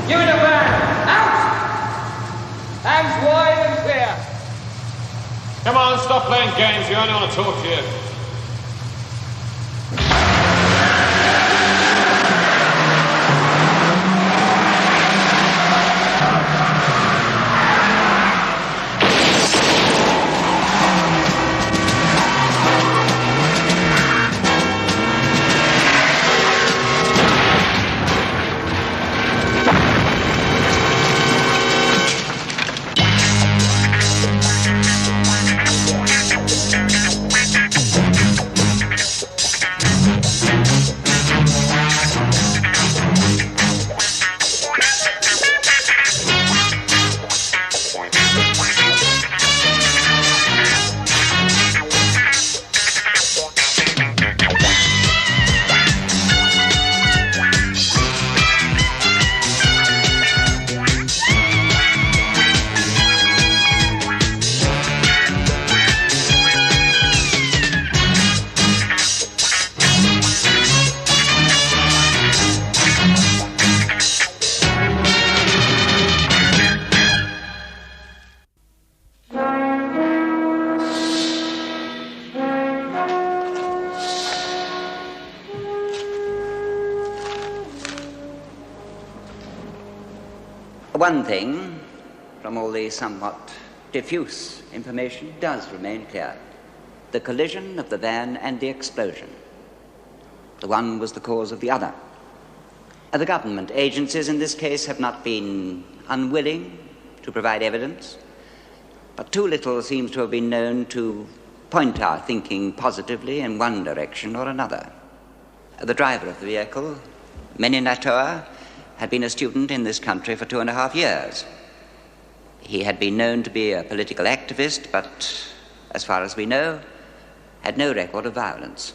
Give it a word. Out! Hands wide and clear. Come on, stop playing games. We only want to talk to you. One thing, from all the somewhat diffuse information, does remain clear. The collision of the van and the explosion. The one was the cause of the other. The government agencies in this case have not been unwilling to provide evidence, but too little seems to have been known to point our thinking positively in one direction or another. The driver of the vehicle, Meni Natoa, had been a student in this country for 2.5 years. He had been known to be a political activist, but, as far as we know, had no record of violence.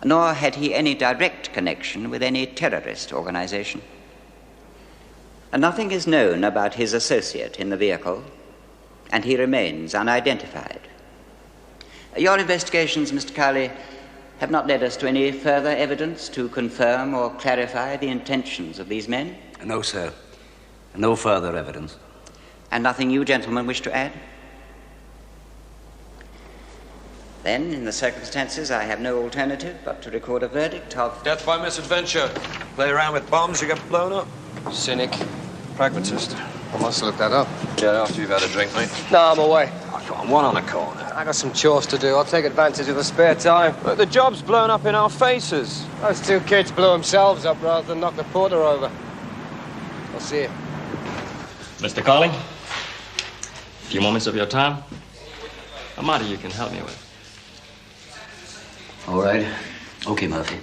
Nor had he any direct connection with any terrorist organization. Nothing is known about his associate in the vehicle, and he remains unidentified. Your investigations, Mr. Cowley, have not led us to any further evidence to confirm or clarify the intentions of these men? No, sir. No further evidence. And nothing you gentlemen wish to add? Then, in the circumstances, I have no alternative but to record a verdict of... Death by misadventure. Play around with bombs, you get blown up. Cynic. Pragmatist. I must look that up. Yeah, after you've had a drink, mate. No, I'm away. Oh, come on, one on a corner. I got some chores to do. I'll take advantage of the spare time. Look, the job's blown up in our faces. Those two kids blew themselves up rather than knock the porter over. I'll see you. Mr. Carling, a few moments of your time. A matter you can help me with. All right. Okay, Murphy.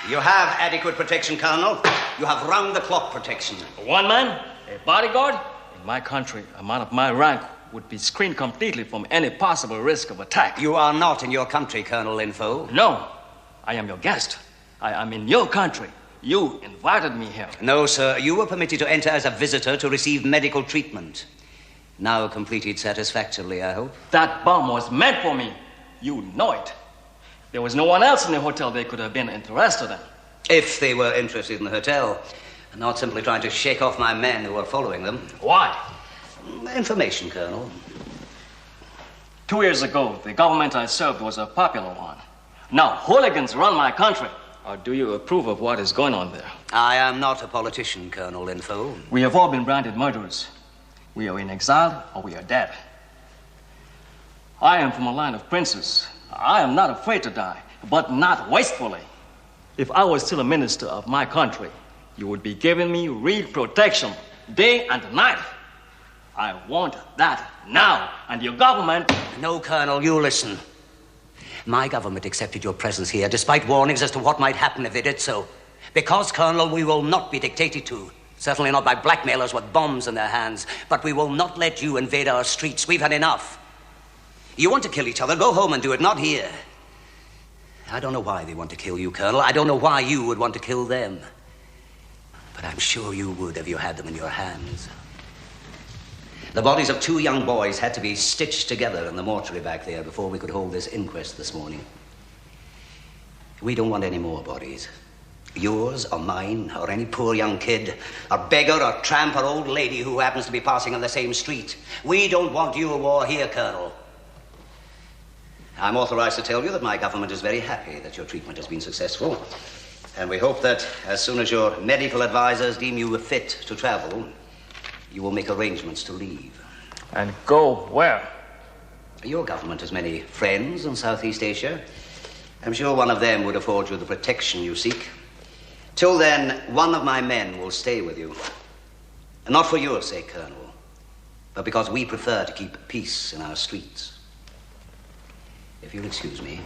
You have adequate protection, Colonel. You have round-the-clock protection. One man, a bodyguard. In my country, a man of my rank would be screened completely from any possible risk of attack. You are not in your country, Colonel Linfo. No, I am your guest. I am in your country. You invited me here. No, sir. You were permitted to enter as a visitor to receive medical treatment. Now completed satisfactorily, I hope. That bomb was meant for me. You know it. There was no one else in the hotel they could have been interested in. If they were interested in the hotel, and not simply trying to shake off my men who were following them. Why? Information, Colonel. 2 years ago, the government I served was a popular one. Now, hooligans run my country. Or do you approve of what is going on there? I am not a politician, Colonel Linfo. We have all been branded murderers. We are in exile or we are dead. I am from a line of princes. I am not afraid to die, but not wastefully. If I was still a minister of my country, you would be giving me real protection, day and night. I want that now, and your government... No, Colonel, you listen. My government accepted your presence here, despite warnings as to what might happen if they did so. Because, Colonel, we will not be dictated to. Certainly not by blackmailers with bombs in their hands. But we will not let you invade our streets. We've had enough. You want to kill each other, go home and do it, not here. I don't know why they want to kill you, Colonel. I don't know why you would want to kill them. But I'm sure you would if you had them in your hands. The bodies of 2 young boys had to be stitched together in the mortuary back there before we could hold this inquest this morning. We don't want any more bodies. Yours or mine or any poor young kid or beggar or tramp or old lady who happens to be passing on the same street. We don't want you war here, Colonel. I'm authorized to tell you that my government is very happy that your treatment has been successful. And we hope that as soon as your medical advisors deem you fit to travel, you will make arrangements to leave. And go where? Your government has many friends in Southeast Asia. I'm sure one of them would afford you the protection you seek. Till then, one of my men will stay with you. Not for your sake, Colonel, but because we prefer to keep peace in our streets. If you'll excuse me.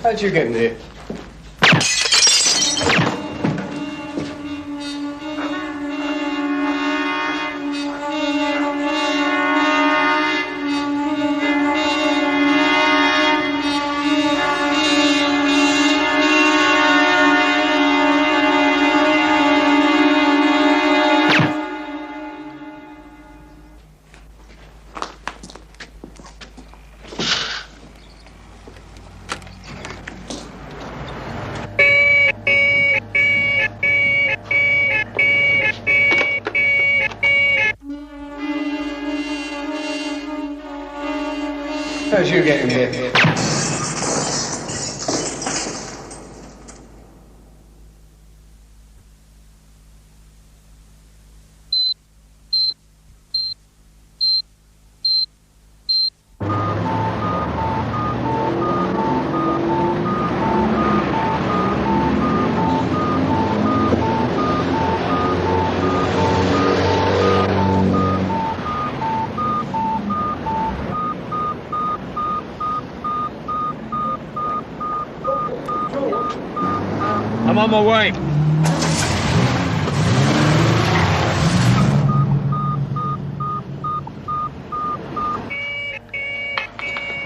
How'd you get in here? How'd you get in here? I'm on my way.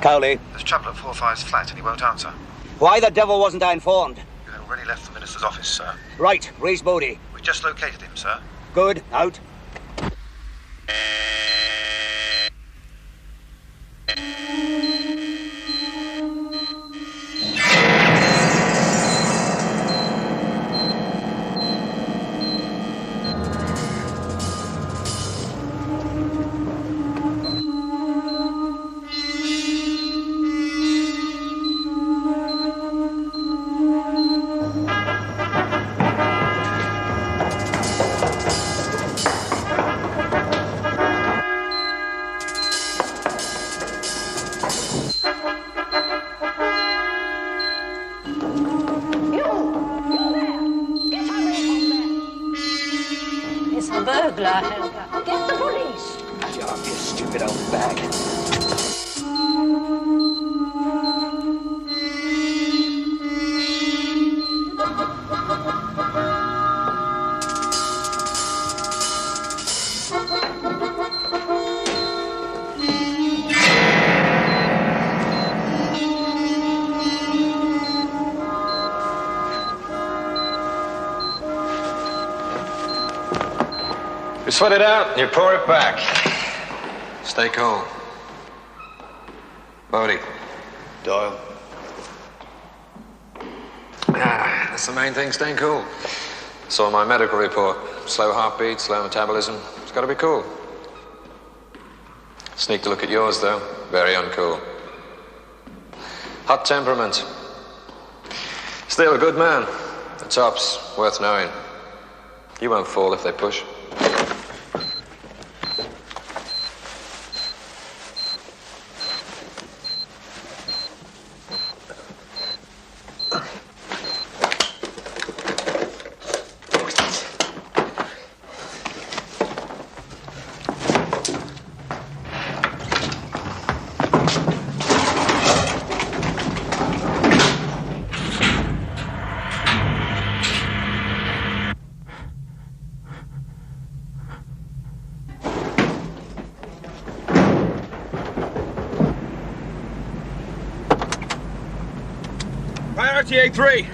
Cowley. There's trouble at 4-5's flat and he won't answer. Why the devil wasn't I informed? You had already left the minister's office, sir. Right, Reese Bodie. We've just located him, sir. Good, out. It's the burglar, Helga. Get the police. Shut up, you stupid old bag. You sweat it out, and you pour it back. Stay cool. Bodie. Doyle. That's the main thing, staying cool. Saw my medical report. Slow heartbeat, slow metabolism. It's got to be cool. Sneaked a look at yours, though. Very uncool. Hot temperament. Still a good man. The top's worth knowing. You won't fall if they push. Priority A3.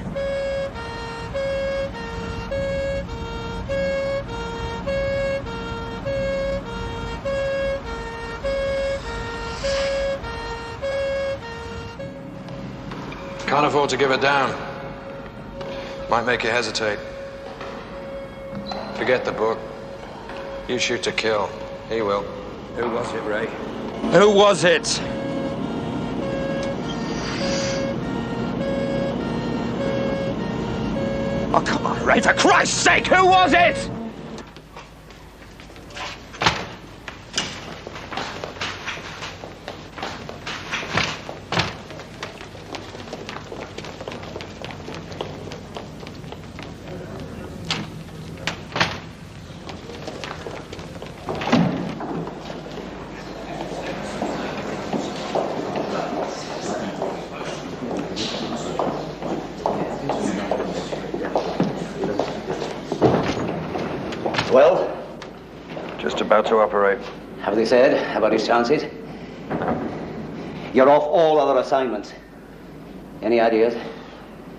Can't afford to give it down. Might make you hesitate. Forget the book. You shoot to kill. He will. Who was it, Ray? Who was it? Oh, come on, Ray, for Christ's sake, who was it? Well? Just about to operate. Have they said about his chances? You're off all other assignments. Any ideas?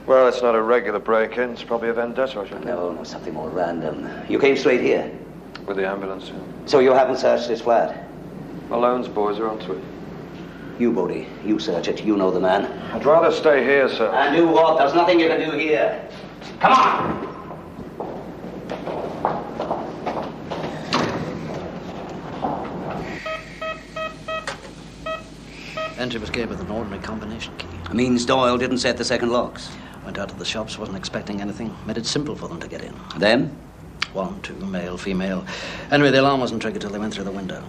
Well, it's not a regular break-in. It's probably a vendetta, I should think. No, something more random. You came straight here? With the ambulance. So you haven't searched his flat? Malone's boys are onto it. You, Bodie, you search it. You know the man. I'd rather stay here, sir. And do what? There's nothing you can do here. Come on! Entry was gave with an ordinary combination key. Means Doyle didn't set the second locks. Went out to the shops, wasn't expecting anything. Made it simple for them to get in. Them? 1, 2, male, female. Anyway, the alarm wasn't triggered till they went through the window.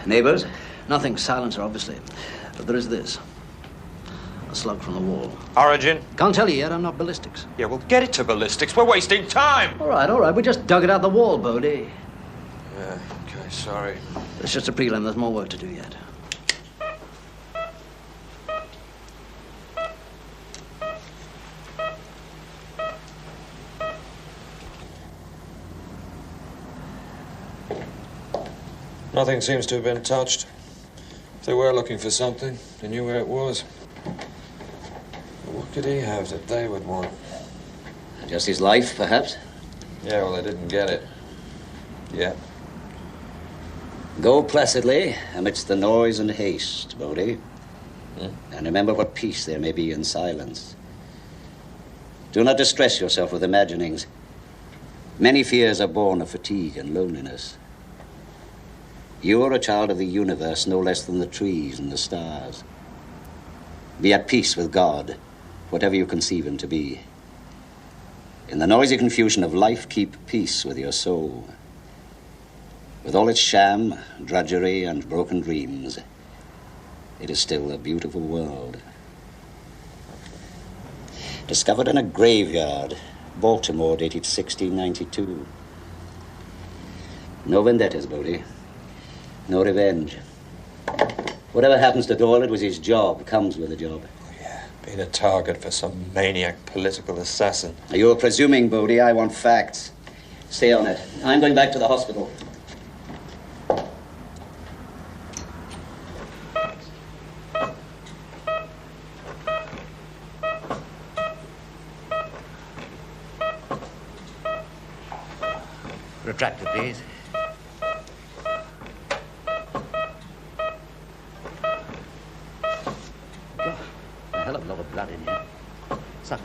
Neighbors? Nothing. Silencer, obviously. But there is this. A slug from the wall. Origin? Can't tell you yet. I'm not ballistics. Yeah, well, get it to ballistics. We're wasting time. All right. We just dug it out the wall, Bodie. Yeah, okay, sorry. It's just a prelim. There's more work to do yet. Nothing seems to have been touched. If they were looking for something, they knew where it was. But what did he have that they would want? Just his life, perhaps? Yeah, well, they didn't get it. Yet. Go placidly amidst the noise and haste, Bodie. And remember what peace there may be in silence. Do not distress yourself with imaginings. Many fears are born of fatigue and loneliness. You are a child of the universe no less than the trees and the stars. Be at peace with God, whatever you conceive him to be. In the noisy confusion of life, keep peace with your soul. With all its sham, drudgery, and broken dreams, it is still a beautiful world. Discovered in a graveyard, Baltimore, dated 1692. No vendettas, Bodie. No revenge. Whatever happens to Doyle, it was his job. Comes with the job. Being a target for some maniac political assassin. You're presuming, Bodie. I want facts. Stay on it. I'm going back to the hospital. Retractor, please. God, a hell of a lot of blood in here. Sucker.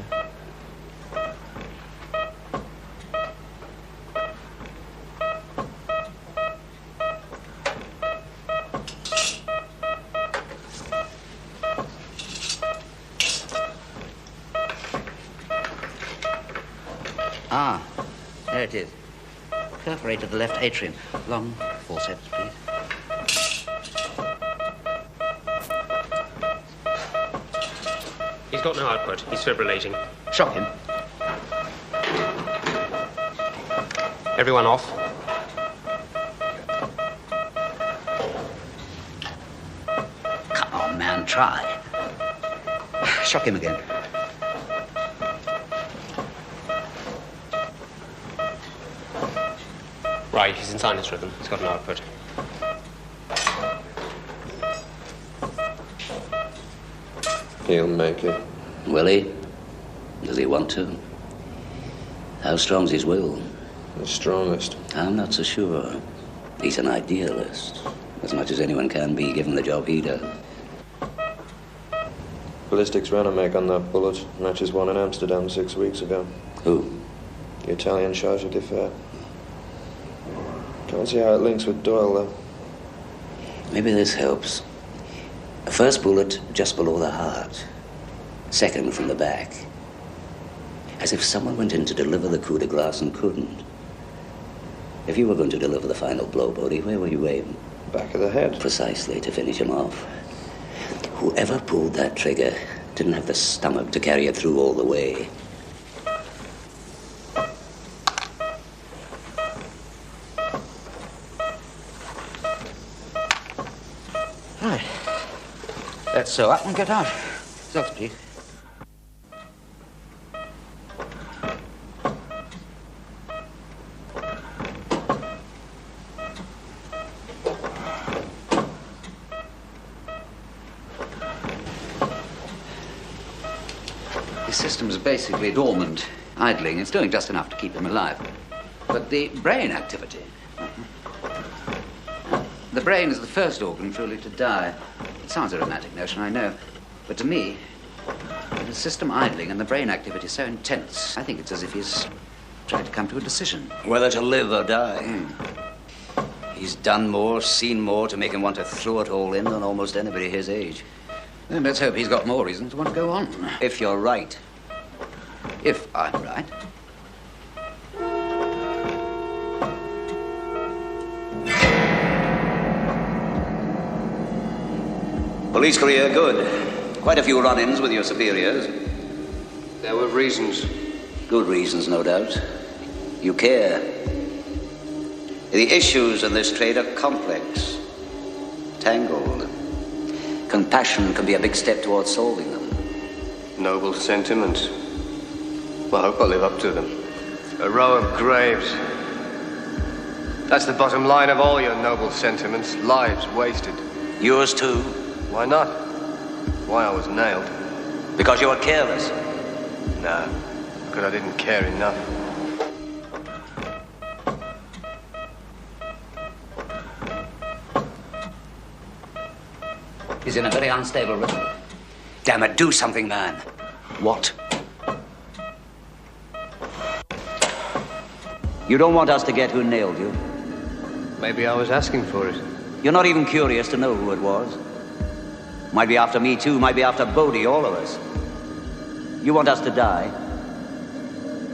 Ah, there it is. Perforated the left atrium. Long forceps, please. He's got no output. He's fibrillating. Shock him. Everyone off. Come on, man, try. Shock him again. Right, he's in sinus rhythm. He's got an output. He'll make it. Will he? Does he want to? How strong's his will? The strongest. I'm not so sure. He's an idealist. As much as anyone can be, given the job he does. Ballistics ran a make on that bullet. Matches one in Amsterdam 6 weeks ago. Who? The Italian charge d'affaires. Can't see how it links with Doyle, though. Maybe this helps. First bullet just below the heart. Second from the back. As if someone went in to deliver the coup de grace and couldn't. If you were going to deliver the final blow, Bodie, where were you aiming? Back of the head. Precisely, to finish him off. Whoever pulled that trigger didn't have the stomach to carry it through all the way. Right. Let's sew up and get out. Socks, please. His system's basically dormant, idling. It's doing just enough to keep him alive. But the brain activity... The brain is the first organ truly to die. It sounds a romantic notion, I know. But to me, with the system idling and the brain activity so intense, I think it's as if he's trying to come to a decision. Whether to live or die. He's done more, seen more to make him want to throw it all in than almost anybody his age. Then let's hope he's got more reason to want to go on. If you're right. If I'm right. Police career, good. Quite a few run-ins with your superiors. There were reasons. Good reasons, no doubt. You care. The issues in this trade are complex, tangled. Compassion can be a big step towards solving them. Noble sentiments. Well, I hope I live up to them. A row of graves. That's the bottom line of all your noble sentiments. Lives wasted. Yours too? Why not? Why I was nailed. Because you were careless? No, because I didn't care enough. He's in a very unstable rhythm. Damn it, do something, man. What? You don't want us to get who nailed you? Maybe I was asking for it. You're not even curious to know who it was? Might be after me, too. Might be after Bodie, all of us. You want us to die?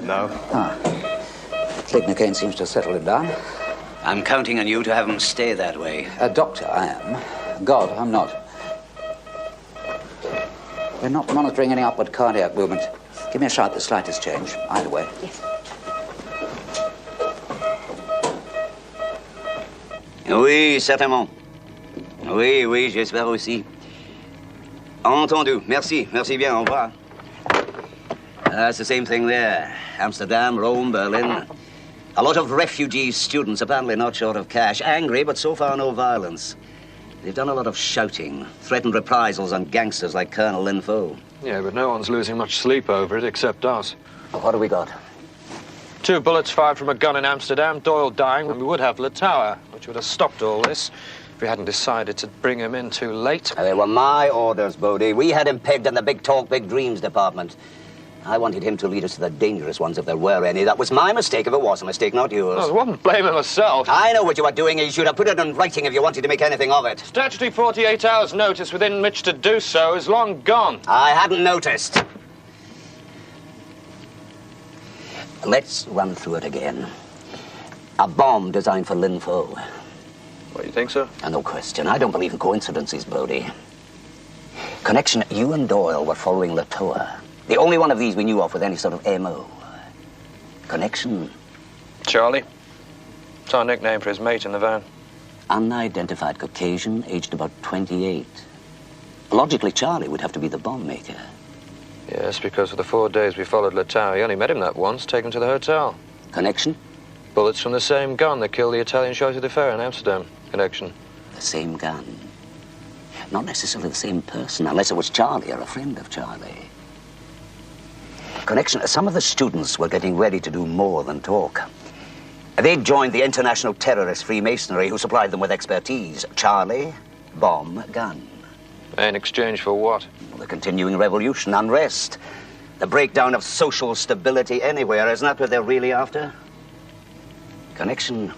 No. Click McCain seems to have settled it down. I'm counting on you to have him stay that way. A doctor, I am. God, I'm not. We're not monitoring any upward cardiac movement. Give Give me a shot, the slightest change, either way. Yes. Oui, certainement. Oui, oui, j'espère aussi. Entendu. Merci. Merci bien. Au revoir. It's the same thing there. Amsterdam, Rome, Berlin. A lot of refugee students, apparently not short of cash. Angry, but so far no violence. They've done a lot of shouting, threatened reprisals on gangsters like Colonel Lin Fo. Yeah, but no one's losing much sleep over it except us. Well, what do we got? 2 bullets fired from a gun in Amsterdam, Doyle dying, and we would have Litaua, which would have stopped all this if we hadn't decided to bring him in too late. They were my orders, Bodie. We had him pegged in the big talk, big dreams department. I wanted him to lead us to the dangerous ones if there were any. That was my mistake if it was a mistake, not yours. I wasn't blaming myself. I know what you were doing. You should have put it in writing if you wanted to make anything of it. Statutory 48 hours notice within which to do so is long gone. I hadn't noticed. Let's run through it again. A bomb designed for Lin Fo. What, you think so? No question. I don't believe in coincidences, Bodie. Connection, you and Doyle were following Litaua. The only one of these we knew of with any sort of M.O. Connection. Charlie. It's our nickname for his mate in the van. Unidentified Caucasian, aged about 28. Logically, Charlie would have to be the bomb maker. Yes, because for the 4 days we followed Litaua, he only met him that once, taken him to the hotel. Connection? Bullets from the same gun that killed the Italian Chauffeur de Fer in Amsterdam. Connection. The same gun. Not necessarily the same person, unless it was Charlie or a friend of Charlie. Connection. Some of the students were getting ready to do more than talk. They'd joined the international terrorist Freemasonry who supplied them with expertise. Charlie, bomb, gun. In exchange for what? The continuing revolution, unrest. The breakdown of social stability anywhere. Isn't that what they're really after? Connection.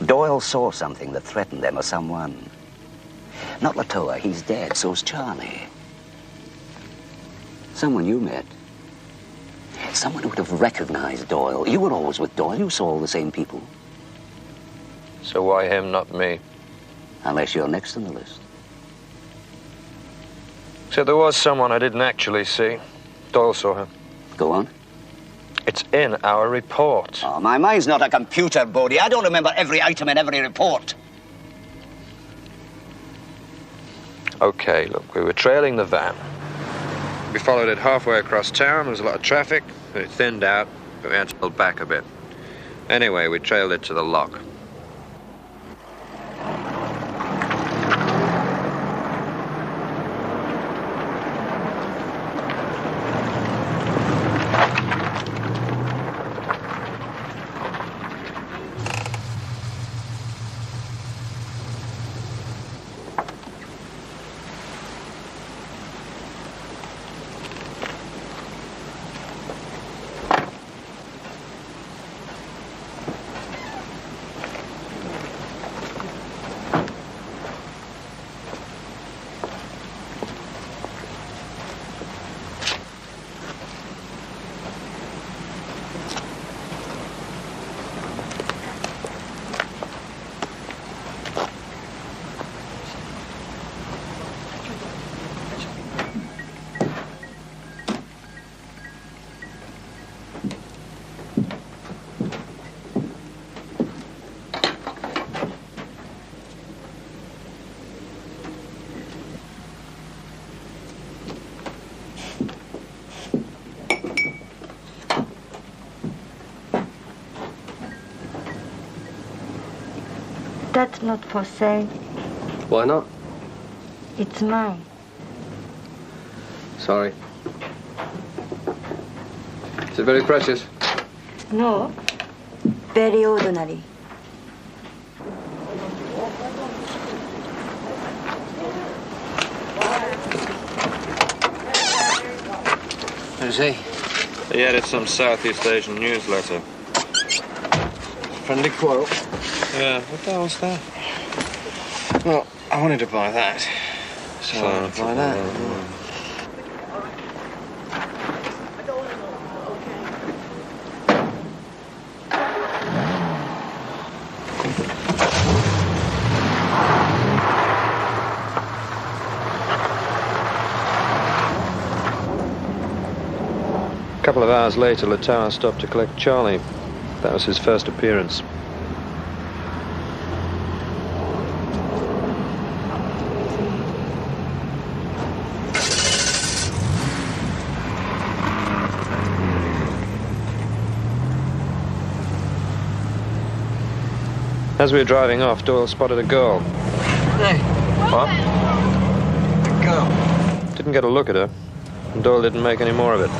Doyle saw something that threatened them or someone. Not Litaua, he's dead, so's Charlie. Someone you met. Someone who would have recognized Doyle. You were always with Doyle. You saw all the same people. So why him, not me? Unless you're next on the list. So there was someone I didn't actually see. Doyle saw him. Go on. It's in our report. Oh, my mind's not a computer, Bodie. I don't remember every item in every report. Okay, look, we were trailing the van. We followed it halfway across town. There was a lot of traffic. It thinned out, but we had to pull back a bit. Anyway, we trailed it to the lock. That's not for sale. Why not? It's mine. Sorry. Is it very precious? No. Very ordinary. Who's he? He edits some Southeast Asian newsletter. Friendly quarrel. Yeah, what the hell's that? Well, I wanted to buy that. So I wanted to buy that. A couple of hours later, Lattower stopped to collect Charlie. That was his first appearance. As we were driving off, Doyle spotted a girl. Hey. What? A girl. Didn't get a look at her, and Doyle didn't make any more of it.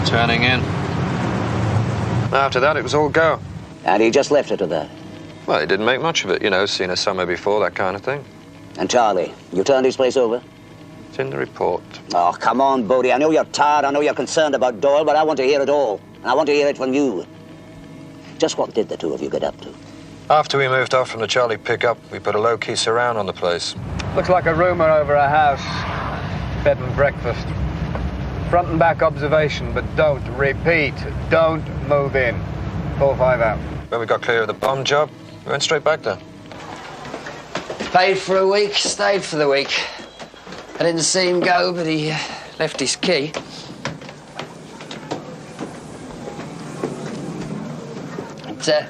Turning in. After that, it was all go. And he just left her to that. Well, he didn't make much of it, you know, seen her somewhere before, that kind of thing. And Charlie, you turned his place over? It's in the report. Oh, come on, Bodie. I know you're tired, I know you're concerned about Doyle, but I want to hear it all. And I want to hear it from you. Just what did the two of you get up to? After we moved off from the Charlie pickup, we put a low-key surround on the place. Looks like a rumour over a house. Bed and breakfast. Front and back observation, but don't, repeat, don't move in. 4-5 out. When we got clear of the bomb job, we went straight back there. Paid for a week, stayed for the week. I didn't see him go, but he left his key. It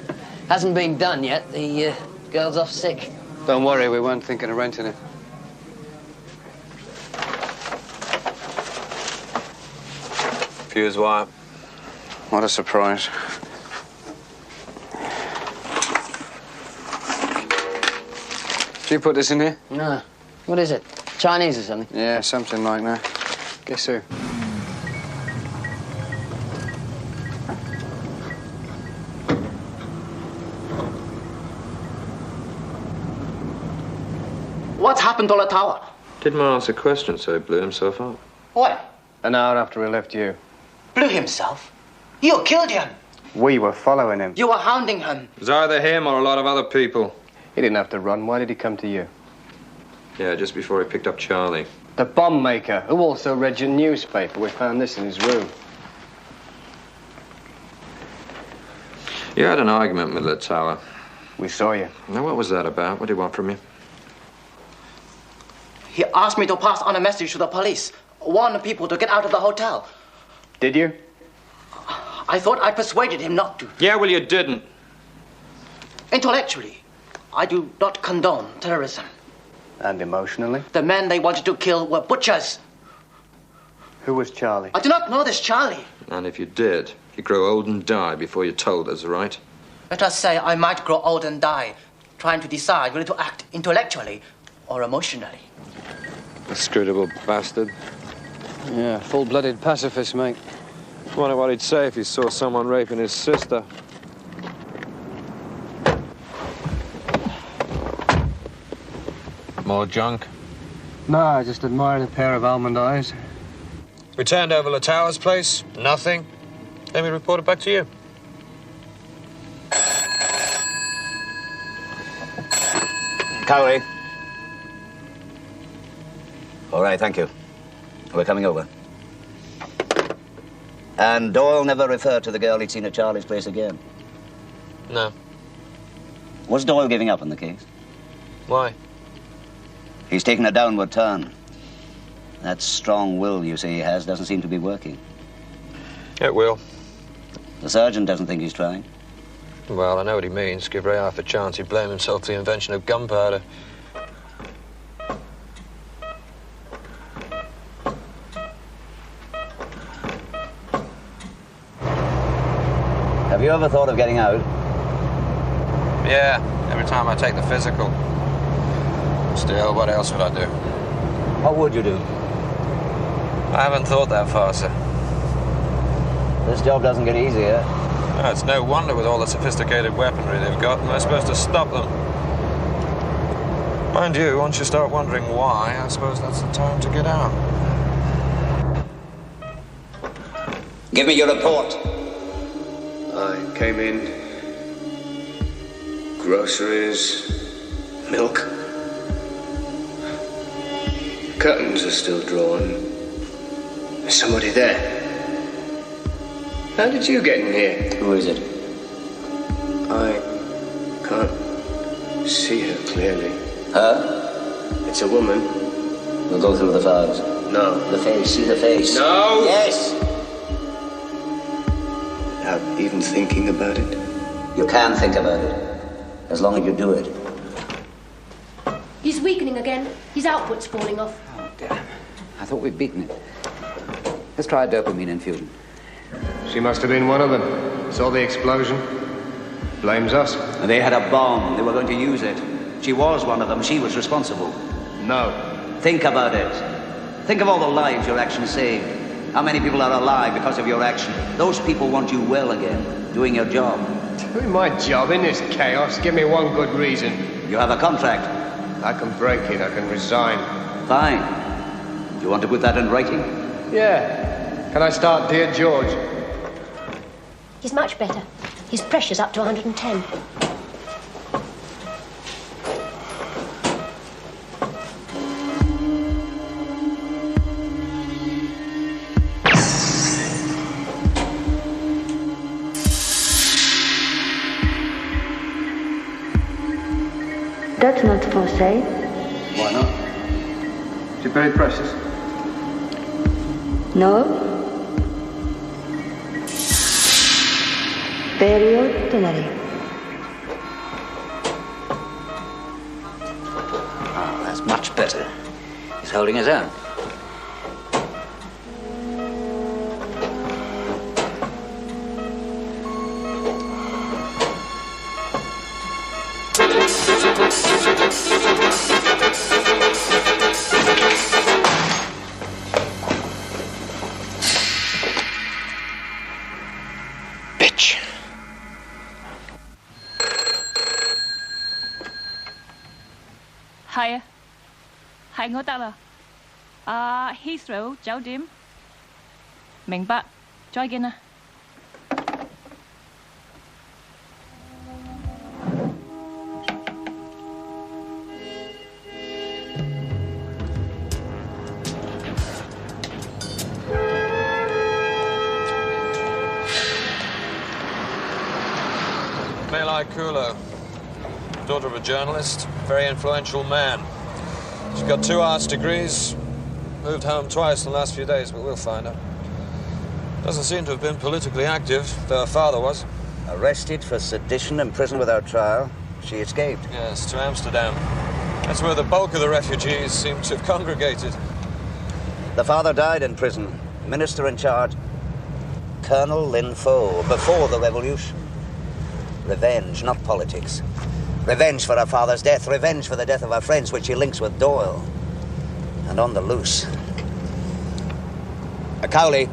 hasn't been done yet. The girl's off sick. Don't worry, we weren't thinking of renting it. Fuse wire. What a surprise. Did you put this in here? No. What is it? Chinese or something? Yeah, something like that. Guess who? What happened to Lattower? Didn't answer questions, so he blew himself up. What? An hour after we left you. Blew himself? You killed him. We were following him. You were hounding him. It was either him or a lot of other people. He didn't have to run. Why did he come to you? Yeah, just before he picked up Charlie. The bomb maker, who also read your newspaper. We found this in his room. You had an argument with Lattower. We saw you. Now, what was that about? What did he want from you? He asked me to pass on a message to the police. Warn the people to get out of the hotel. Did you? I thought I persuaded him not to. Yeah, well, you didn't. Intellectually, I do not condone terrorism. And emotionally? The men they wanted to kill were butchers. Who was Charlie? I do not know this Charlie. And if you did, you'd grow old and die before you told us, right? Let us say I might grow old and die, trying to decide whether to act intellectually or emotionally. Inscrutable bastard. Yeah, full-blooded pacifist, mate. Wonder what he'd say if he saw someone raping his sister. More junk? No, I just admired a pair of almond eyes. We turned over Lattower's place. Nothing. Then we reported back to you. Cowley. All right, thank you. We're coming over. And Doyle never referred to the girl he'd seen at Charlie's place again? No. Was Doyle giving up on the case? Why? He's taken a downward turn. That strong will you say he has doesn't seem to be working. It will. The surgeon doesn't think he's trying. Well, I know what he means. Give Ray half a chance, he'd blame himself for the invention of gunpowder. Have you ever thought of getting out? Yeah, every time I take the physical. Still, what else would I do? What would you do? I haven't thought that far, sir. This job doesn't get easier. No, it's no wonder with all the sophisticated weaponry they've got, and we're supposed to stop them. Mind you, once you start wondering why, I suppose that's the time to get out. Give me your report. I came in. Groceries. Milk. curtains are still drawn. There's somebody there. How did you get in here? Who is it? I can't see her clearly. Her? It's a woman. We'll go through the files. No. The face, see the face. No! Yes! Without even thinking about it? You can think about it, as long as you do it. He's weakening again. His output's falling off. Oh, damn. I thought we'd beaten it. Let's try a dopamine infusion. She must have been one of them. Saw the explosion. Blames us. They had a bomb. They were going to use it. She was one of them. She was responsible. No. Think about it. Think of all the lives your action saved. How many people are alive because of your action? Those people want you well again, doing your job. Doing my job in this chaos? Give me one good reason. You have a contract. I can break it. I can resign. Fine. Do you want to put that in writing? Yeah. Can I start Dear George? He's much better. His pressure's up to 110. That's not for sale. Why not? Is it very precious? No. Very ordinary. Oh, that's much better. He's holding his own. Bitch. Hay à? Hay ngô ta là Heathrow酒店明白再見啊 Melai Kulo, daughter of a journalist, very influential man. She's got 2 arts degrees, moved home twice in the last few days, but we'll find her. Doesn't seem to have been politically active, though her father was. Arrested for sedition and prison without trial. She escaped. Yes, to Amsterdam. That's where the bulk of the refugees seem to have congregated. The father died in prison. Minister in charge, Colonel Lin Fo, before the revolution. Revenge, not politics. Revenge for her father's death, revenge for the death of her friends, which she links with Doyle. And on the loose. Cowley,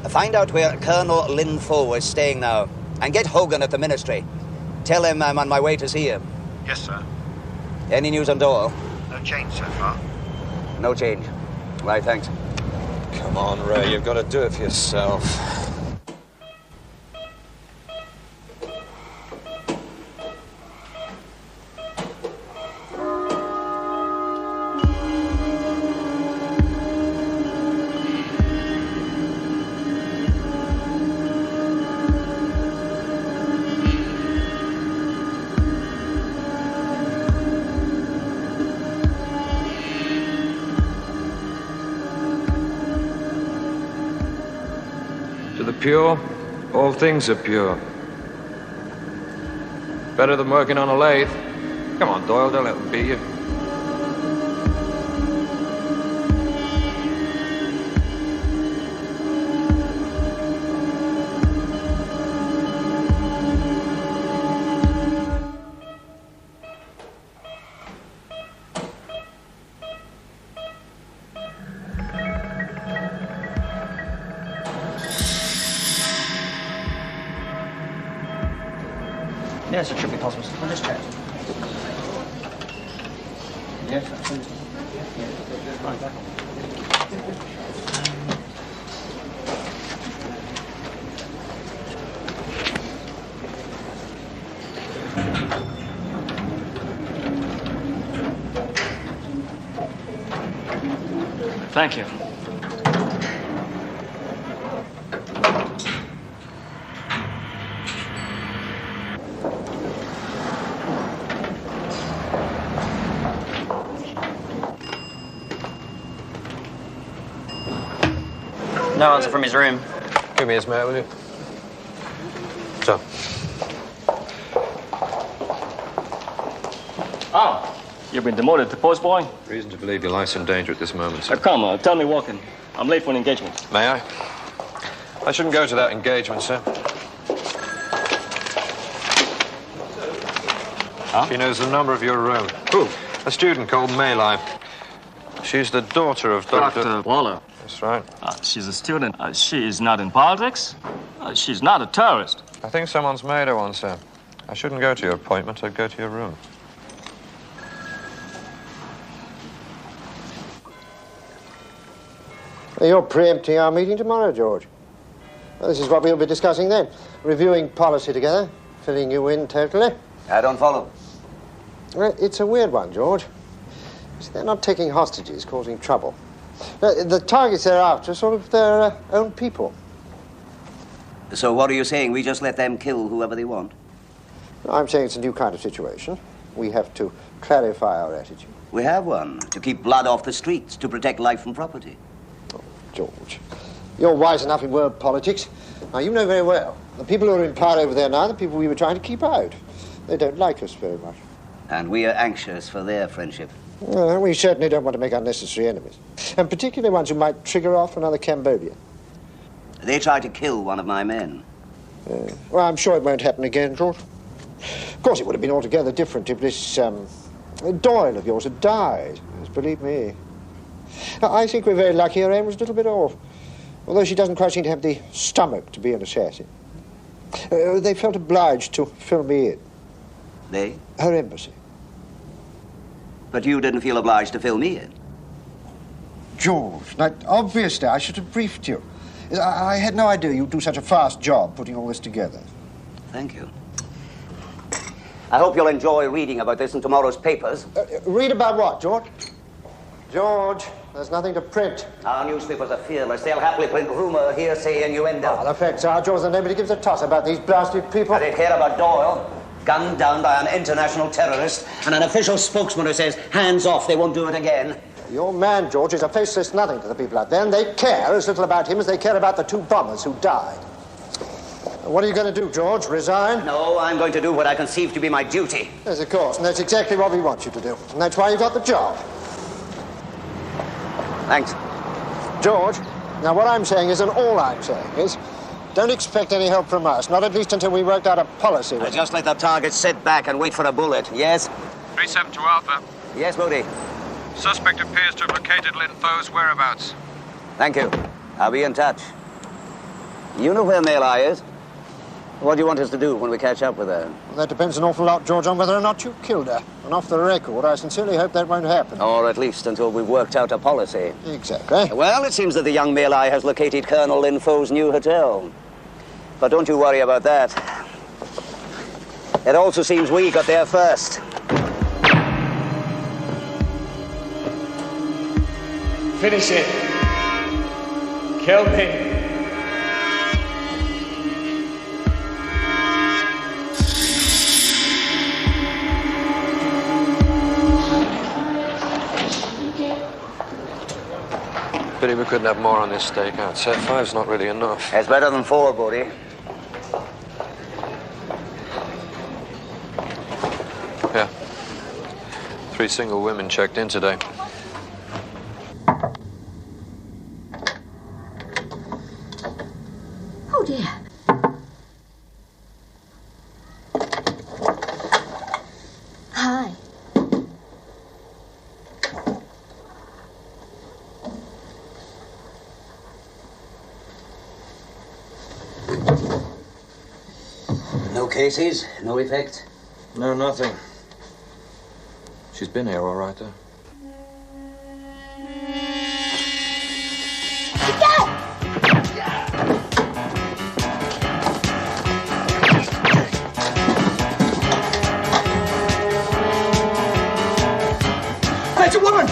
find out where Colonel Lin Fo is staying now, and get Hogan at the ministry. Tell him I'm on my way to see him. Yes, sir. Any news on Doyle? No change so far. No change. Right, thanks. Come on, Ray, you've got to do it for yourself. Pure, all things are pure. Better than working on a lathe. Come on, Doyle, don't let them beat you. Yes, it should be possible. I'll just check. Yes, Thank you. No answer from his room. Give me his mate, will you? So. Oh, you've been demoted to postboy? Reason to believe your life's in danger at this moment, sir. Come, tell me walking. I'm late for an engagement. May I? I shouldn't go to that engagement, sir. Huh? She knows the number of your room. Who? A student called Maylai. She's the daughter of Dr. Waller. That's right. She's a student. She is not in politics. She's not a terrorist. I think someone's made her one, sir. I shouldn't go to your appointment. I'd go to your room. You're preempting our meeting tomorrow, George. Well, this is what we'll be discussing then. Reviewing policy together, filling you in totally. I don't follow. Well, it's a weird one, George. See, they're not taking hostages, causing trouble. The targets they're after are sort of their own people. So what are you saying? We just let them kill whoever they want? I'm saying it's a new kind of situation. We have to clarify our attitude. We have one. To keep blood off the streets, to protect life and property. Oh, George, you're wise enough in world politics. Now, you know very well, the people who are in power over there now are the people we were trying to keep out. They don't like us very much. And we are anxious for their friendship. Well, we certainly don't want to make unnecessary enemies. And particularly ones who might trigger off another Cambodia. They tried to kill one of my men. Well, I'm sure it won't happen again, George. Of course, it would have been altogether different if this Doyle of yours had died. Yes, believe me. I think we're very lucky her aim was a little bit off. Although she doesn't quite seem to have the stomach to be an assassin. They felt obliged to fill me in. They? Her embassy. But you didn't feel obliged to fill me in. George, now, obviously I should have briefed you. I had no idea you'd do such a fast job putting all this together. Thank you. I hope you'll enjoy reading about this in tomorrow's papers. Read about what, George? George, there's nothing to print. Our newspapers are fearless. They'll happily print rumor, hearsay, innuendo. Well, the facts are, George, that nobody gives a toss about these blasted people. I didn't care about Doyle. Gunned down by an international terrorist, and an official spokesman who says, hands off, they won't do it again. Your man, George, is a faceless nothing to the people out there, and they care as little about him as they care about the two bombers who died. What are you going to do, George? Resign? No, I'm going to do what I conceive to be my duty. Yes, of course, and that's exactly what we want you to do. And that's why you got the job. Thanks. George, now what I'm saying is, and all I'm saying is, don't expect any help from us, not at least until we worked out a policy with Just let the target sit back and wait for a bullet, yes? 372 Alpha. Yes, Moody. Suspect appears to have located Lin Fo's whereabouts. Thank you. I'll be in touch. You know where Maylai is? What do you want us to do when we catch up with her? Well, that depends an awful lot, George, on whether or not you killed her. And off the record, I sincerely hope that won't happen. Or at least until we've worked out a policy. Exactly. Well, it seems that the young Maylai has located Colonel Lin Fo's new hotel. But don't you worry about that. It also seems we got there first. Finish it. Kill me. Pity we couldn't have more on this stakeout. Set 5's not really enough. It's better than 4, Bodie. Yeah. 3 single women checked in today. Oh, dear. Hi. No cases? No effect? No, nothing. She's been here all right, though. It's a woman!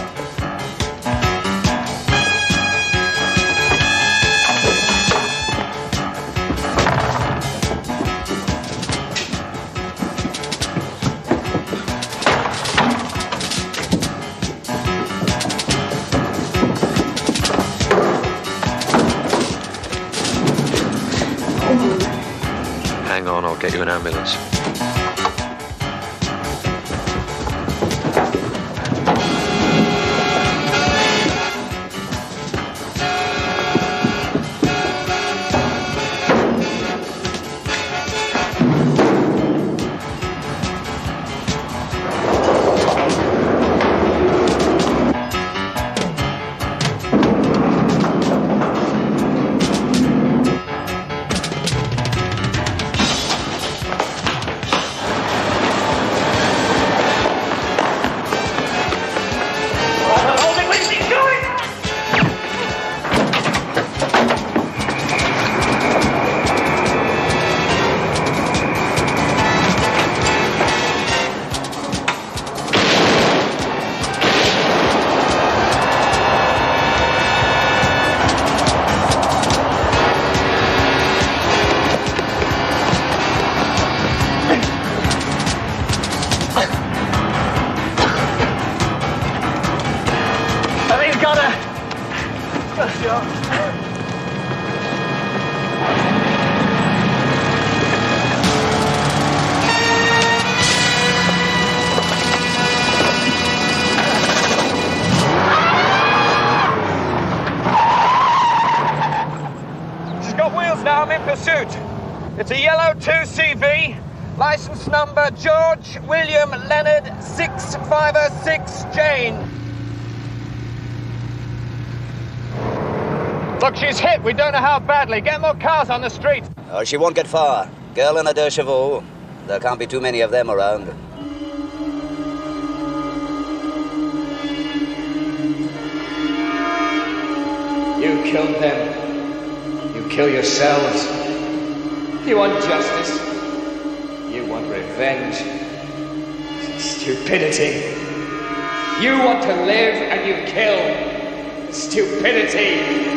I'll get you an ambulance. It's a yellow 2CV, license number George William Leonard 656 Jane. Look, she's hit. We don't know how badly. Get more cars on the street. Oh, she won't get far. Girl in a deux chevaux. There can't be too many of them around. You killed them. You kill yourselves. You want justice. You want revenge. Stupidity. You want to live and you kill. Stupidity.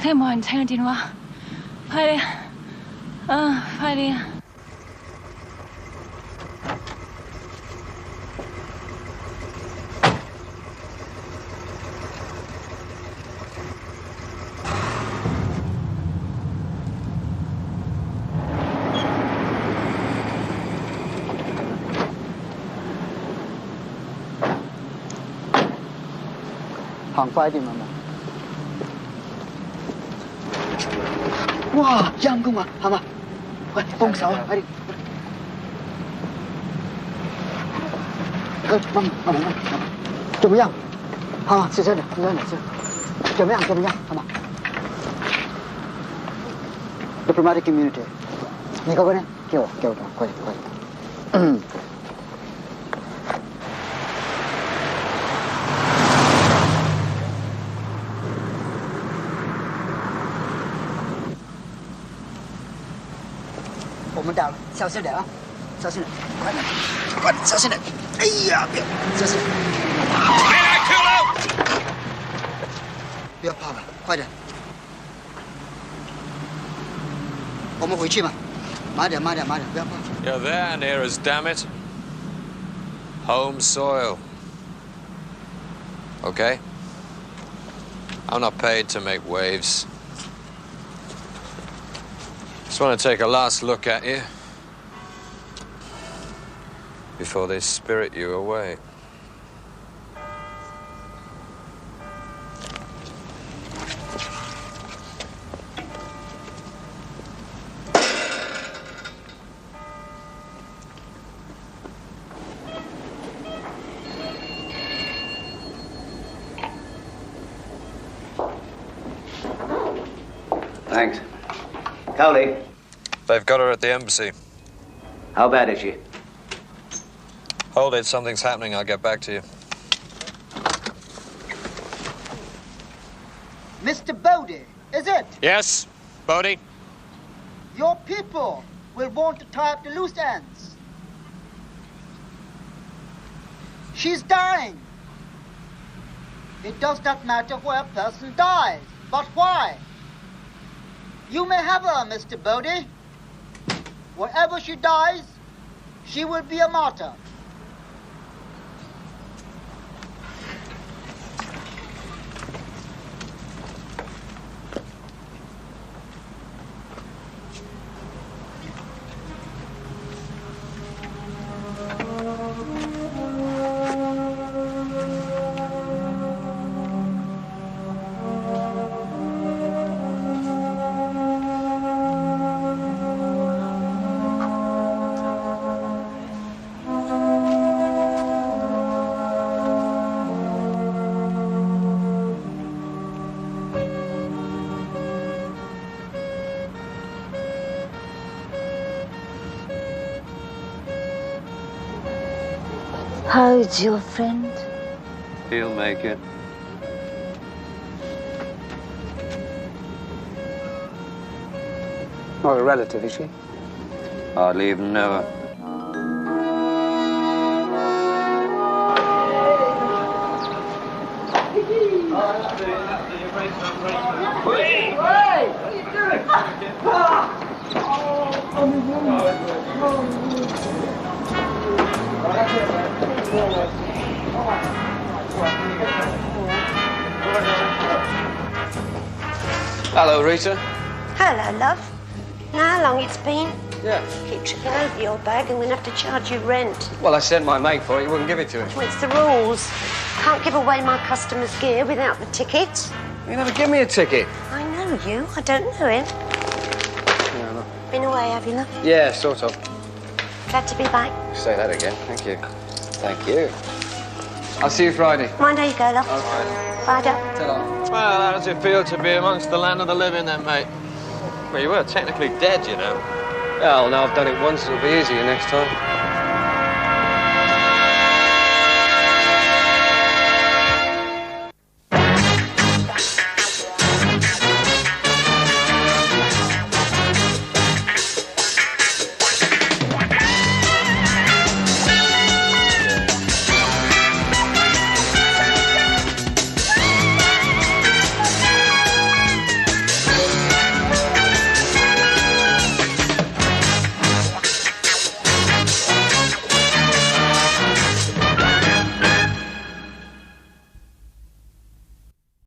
Thế mọi người聽電話，快啲！快啲！行快啲，媽媽。哇，陰公啊，係嘛？喂，幫手啊，快啲！媽媽，怎麼樣？好嗎？是真的，怎麼樣？好嗎 ？Diplomatic immunity， 你嗰個呢？給我，快點。我们到了，小心点啊！小心点，快点，小心点！哎呀，别，小心点！不要怕了，快点！我们回去吧，慢点，不要怕。You're there, Neras, damn it. Home soil. Okay? I'm not paid to make waves. Just want to take a last look at you before they spirit you away. Thanks. Cowley, They've got her at the embassy. how bad is she? Hold it, something's happening. I'll get back to you. Mr. Bodie, is it? Yes, Bodie. Your people will want to tie up the loose ends. She's dying. It does not matter where a person dies, but why. You may have her, Mr. Bodie. Wherever she dies, she will be a martyr. How's your friend? He'll make it. Not a relative, is she? Hardly even know her. Hello, Rita. Hello, love. Know how long it's been? Yeah. Keep tripping over your bag and we'll have to charge you rent. Well, I sent my mate for it. You wouldn't give it to him. Well, it's the rules. Can't give away my customers' gear without the ticket. You never give me a ticket. I know you. I don't know him. Yeah, no. Been away, have you, love? Yeah, sort of. Glad to be back. Say that again. Thank you. Thank you. I'll see you Friday. Mind how you go, love. Okay. Bye, Dad. Ta-da. Well, how does it feel to be amongst the land of the living then, mate? Well, you were technically dead, you know. Well, now I've done it once, it'll be easier next time.